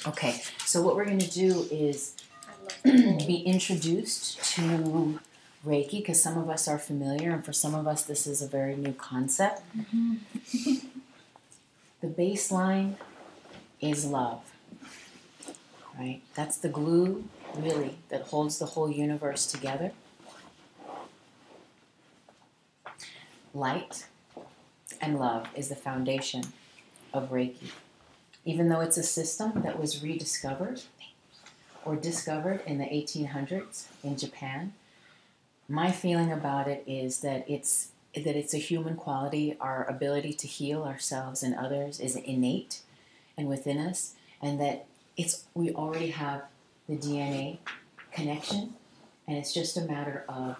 Okay, so what we're going to do is be introduced to Reiki, because some of us are familiar, and for some of us this is a very new concept. The baseline is love, right? That's the glue, really, that holds the whole universe together. Light and love is the foundation of Reiki. Even though it's a system that was rediscovered or discovered in the 1800s in Japan, my feeling about it is that it's a human quality. Our ability to heal ourselves and others is innate and within us, and that we already have the DNA connection, and it's just a matter of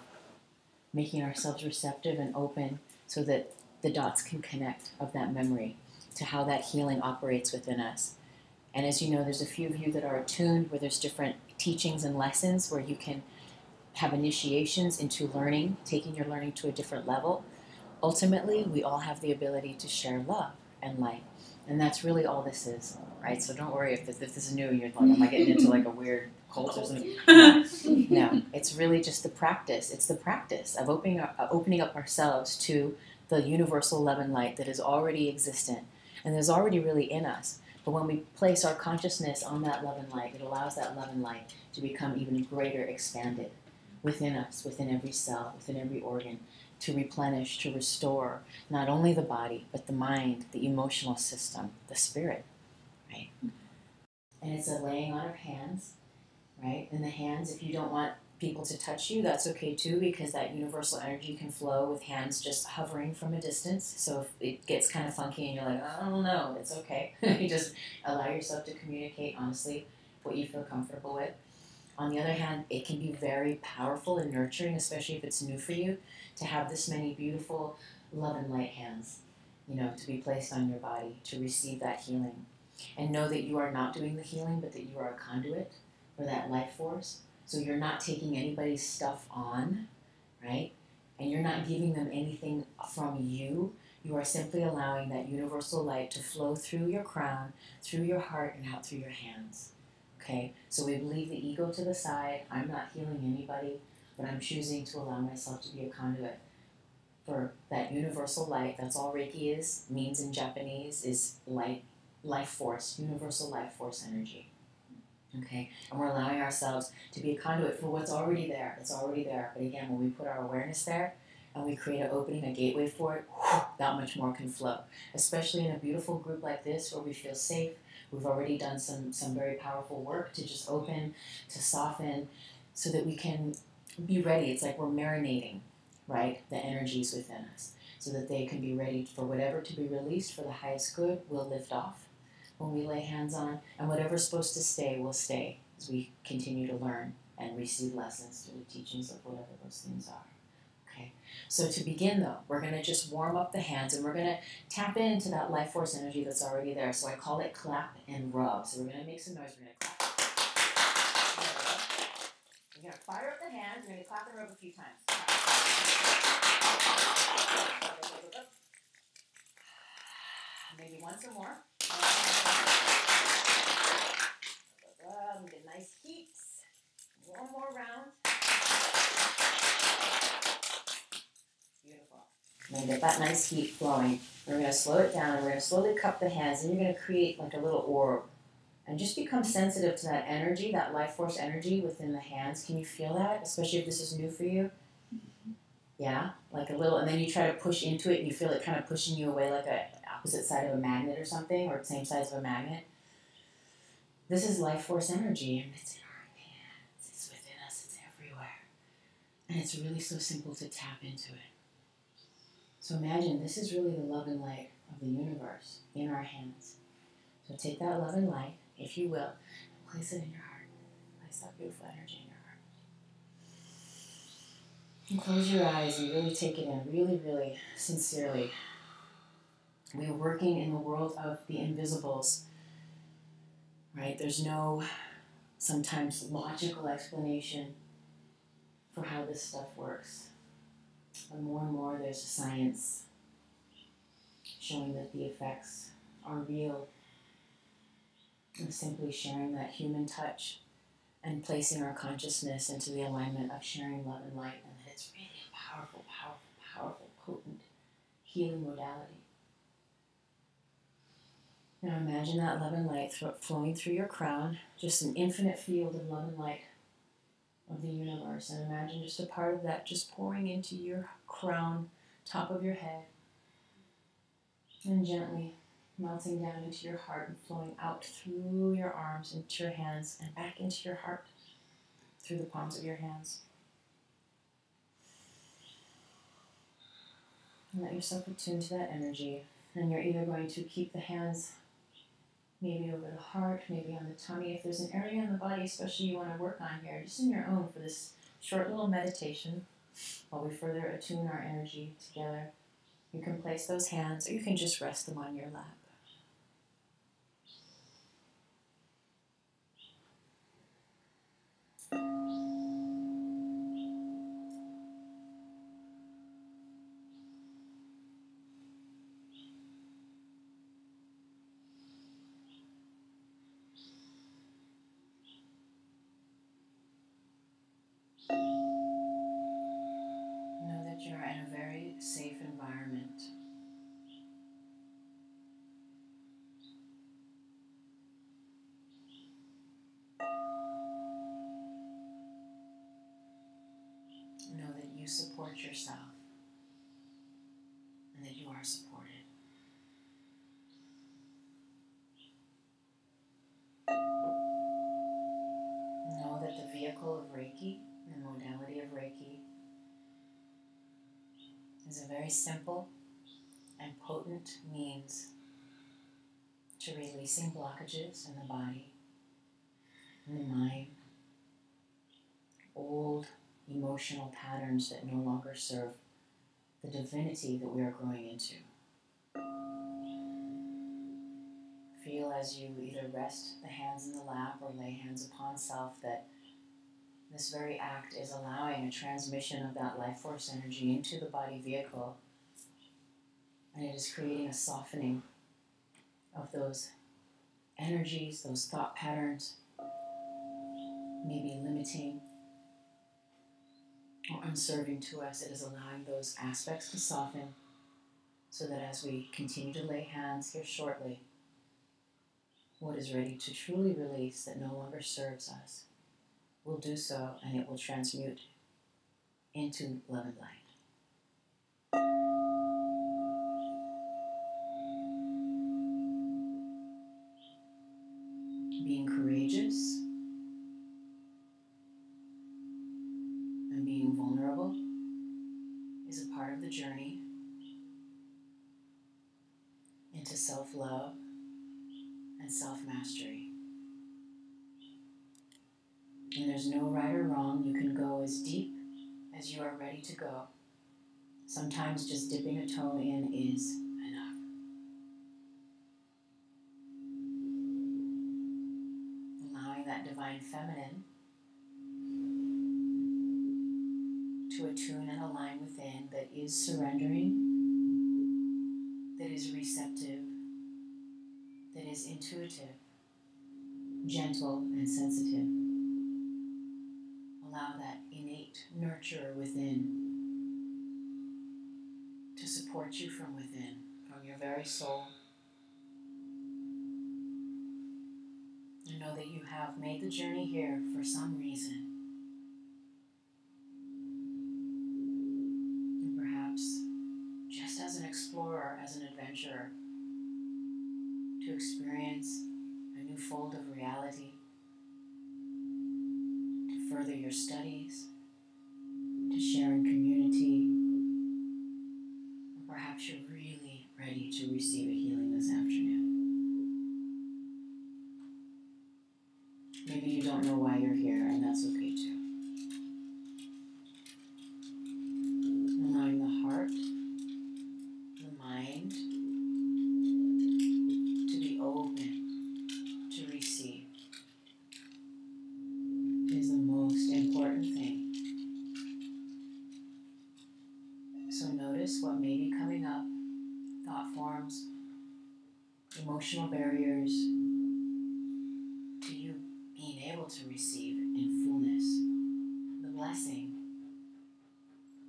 making ourselves receptive and open so that the dots can connect of that memory to how that healing operates within us. And as you know, there's a few of you that are attuned where there's different teachings and lessons where you can have initiations into learning, taking your learning to a different level. Ultimately, we all have the ability to share love and light. And that's really all this is, right? So don't worry if this is new and you're like, am I getting into like a weird cult or something? No, it's really just the practice. It's the practice of opening up ourselves to the universal love and light that is already existent and is already really in us. But when we place our consciousness on that love and light, it allows that love and light to become even greater, expanded within us, within every cell, within every organ, to replenish, to restore not only the body, but the mind, the emotional system, the spirit, right? And it's a laying on of hands, right? And the hands, if you don't want people to touch you, that's okay too, because that universal energy can flow with hands just hovering from a distance. So if it gets kind of funky and you're like, I don't know, it's okay. You just allow yourself to communicate honestly what you feel comfortable with. On the other hand, it can be very powerful and nurturing, especially if it's new for you, to have this many beautiful love and light hands, to be placed on your body to receive that healing. And know that you are not doing the healing, but that you are a conduit for that life force. So you're not taking anybody's stuff on, right? And you're not giving them anything from you. You are simply allowing that universal light to flow through your crown, through your heart, and out through your hands. Okay, so we leave the ego to the side. I'm not healing anybody, but I'm choosing to allow myself to be a conduit for that universal light. That's all Reiki means in Japanese, is light, life force, universal life force energy. Okay, and we're allowing ourselves to be a conduit for what's already there. It's already there. But again, when we put our awareness there and we create an opening, a gateway for it, that much more can flow. Especially in a beautiful group like this where we feel safe. We've already done some very powerful work to just open, to soften, so that we can be ready. It's like we're marinating, right, the energies within us, so that they can be ready for whatever to be released for the highest good will lift off when we lay hands on, and whatever's supposed to stay will stay as we continue to learn and receive lessons through the teachings of whatever those things are. Okay, so to begin though, we're going to just warm up the hands and we're going to tap into that life force energy that's already there. So I call it clap and rub. So we're going to make some noise. We're going to clap. We're going to fire up the hands. We're going to clap and rub a few times. Maybe once or more. We get nice heat. One more round. Beautiful. I'm going to get that nice heat flowing. We're going to slow it down, and we're going to slowly cup the hands, and you're going to create like a little orb. And just become sensitive to that energy, that life force energy within the hands. Can you feel that? Especially if this is new for you? Yeah? Like a little, and then you try to push into it, and you feel it kind of pushing you away like a opposite side of a magnet or something, or same size of a magnet. This is life force energy, and it's in our hands. It's within us. It's everywhere. And it's really so simple to tap into it. So imagine this is really the love and light of the universe in our hands. So take that love and light, if you will, and place it in your heart. Place that beautiful energy in your heart. And close your eyes and really take it in, really, really sincerely. We are working in the world of the invisibles, right? There's no sometimes logical explanation for how this stuff works. But more and more there's science showing that the effects are real. And simply sharing that human touch and placing our consciousness into the alignment of sharing love and light, and that it's really a powerful, powerful, powerful, potent healing modality. Now imagine that love and light flowing through your crown, just an infinite field of love and light of the universe. And imagine just a part of that just pouring into your crown, top of your head, and gently melting down into your heart and flowing out through your arms, into your hands, and back into your heart through the palms of your hands. And let yourself attune to that energy. And you're either going to keep the hands maybe over the heart, maybe on the tummy. If there's an area in the body especially you want to work on here, just in your own for this short little meditation while we further attune our energy together, you can place those hands or you can just rest them on your lap. Know that you're in a very safe environment. Know that you support yourself and that you are supported. Know that the vehicle of Reiki, the modality of Reiki, is a very simple and potent means to releasing blockages in the body, in the mind, old emotional patterns that no longer serve the divinity that we are growing into. Feel as you either rest the hands in the lap or lay hands upon self that this very act is allowing a transmission of that life force energy into the body vehicle, and it is creating a softening of those energies, those thought patterns, maybe limiting or unserving to us. It is allowing those aspects to soften so that as we continue to lay hands here shortly, what is ready to truly release that no longer serves us will do so, and it will transmute into love and light. Being courageous and being vulnerable is a part of the journey into self-love and self-mastery. And there's no right or wrong. You can go as deep as you are ready to go. Sometimes just dipping a toe in is enough. Allowing that divine feminine to attune and align within, that is surrendering, that is receptive, that is intuitive, gentle and sensitive. Allow that innate nurturer within to support you from within, from your very soul. And know that you have made the journey here for some reason. And perhaps just as an explorer, as an adventurer, to experience a new fold of reality, to further your studies, to share in community, or perhaps you're really ready to receive a healing this afternoon. Maybe you don't know why you're here, and that's okay too. Allowing the heart, the mind, to be open to receive is the most important thing. So notice what may be coming up, thought forms, emotional barriers, to receive in fullness the blessing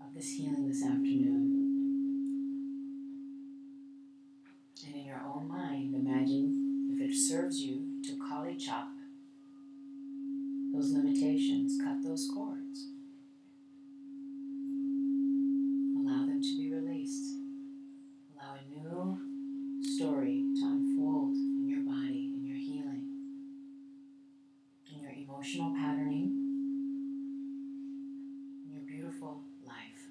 of this healing this afternoon. And in your own mind, imagine if it serves you to kali chop those limitations, cut those cords. Allow them to be released. Allow a new story to unfold in your body, in your healing, in your emotional patterning, in your beautiful life.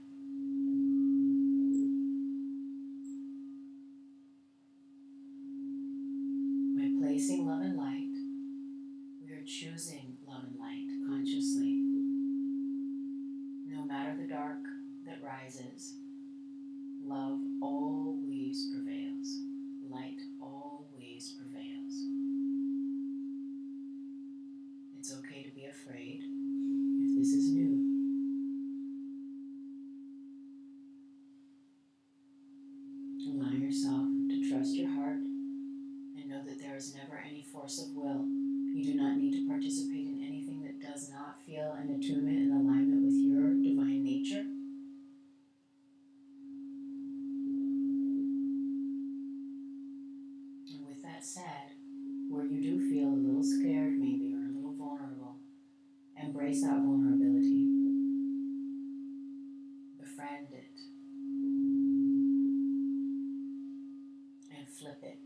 By placing love and light, we are choosing love and light consciously. No matter the dark that rises, love always prevails. Light always prevails. It's okay to be afraid if this is new. Allow yourself to trust your heart and know that there is never any force of will. You do not need to participate in anything that does not feel an attunement and alignment with your divine nature. And with that said, where you do feel a little scared maybe or a little vulnerable, embrace that vulnerability. Befriend it. And flip it.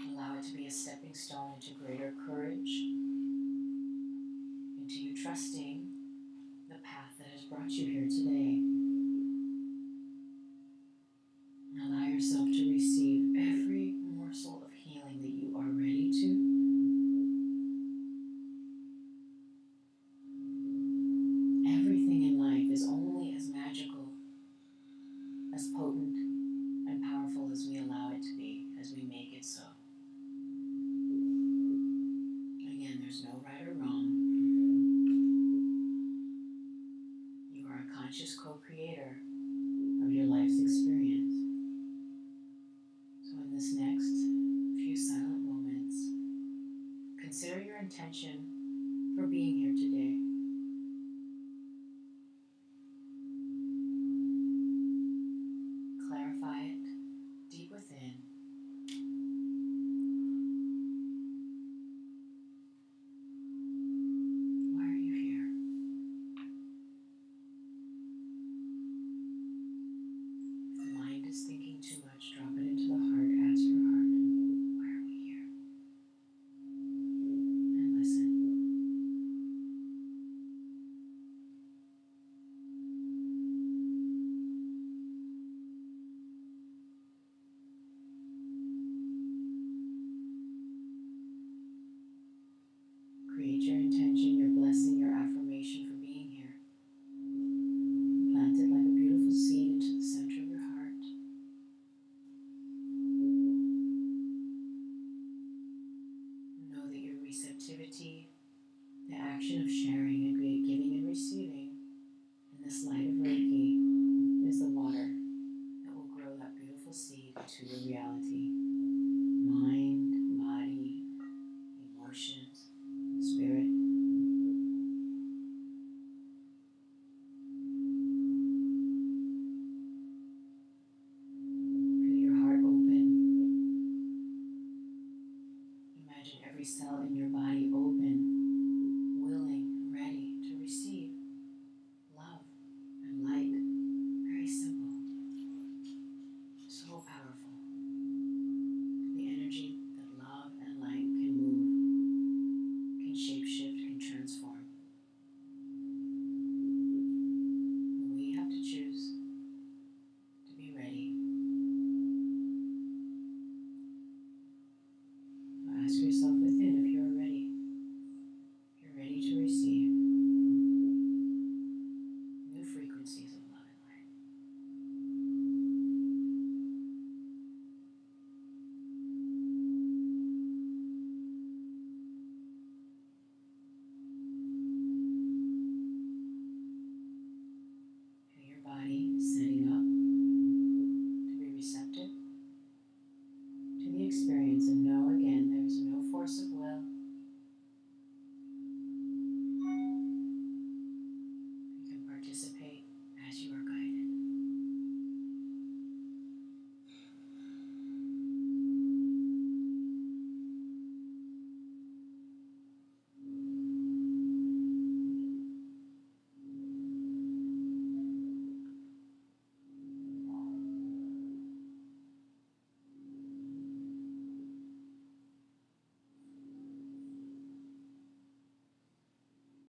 Allow it to be a stepping stone into greater courage, into you trusting the path that has brought you here today. And allow yourself to receive every morsel of healing that you are ready to. Everything in life is only as magical, as potent, and powerful as we allow it to be, as we make it so. Again, there's no right or wrong. You are a conscious co-creator of your life's experience. So in this next few silent moments, consider your intention for being here today. Clarify it deep within. Why are you here? If the mind is thinking too much, drop it into the heart. Ask your heart, why are we here? And listen. Create your intention, your blessing, your affirmation for being here. Plant it like a beautiful seed into the center of your heart. Know that your receptivity, the action of sharing and giving and receiving in this light of Reiki is the water that will grow that beautiful seed into your reality. Mind, body, emotions, spirit. Feel your heart open. Imagine every cell in your body open, willing, ready to receive love and light. Very simple. So powerful. The energy that love and light can move, can shapeshift, can transform. But we have to choose to be ready. So ask yourself with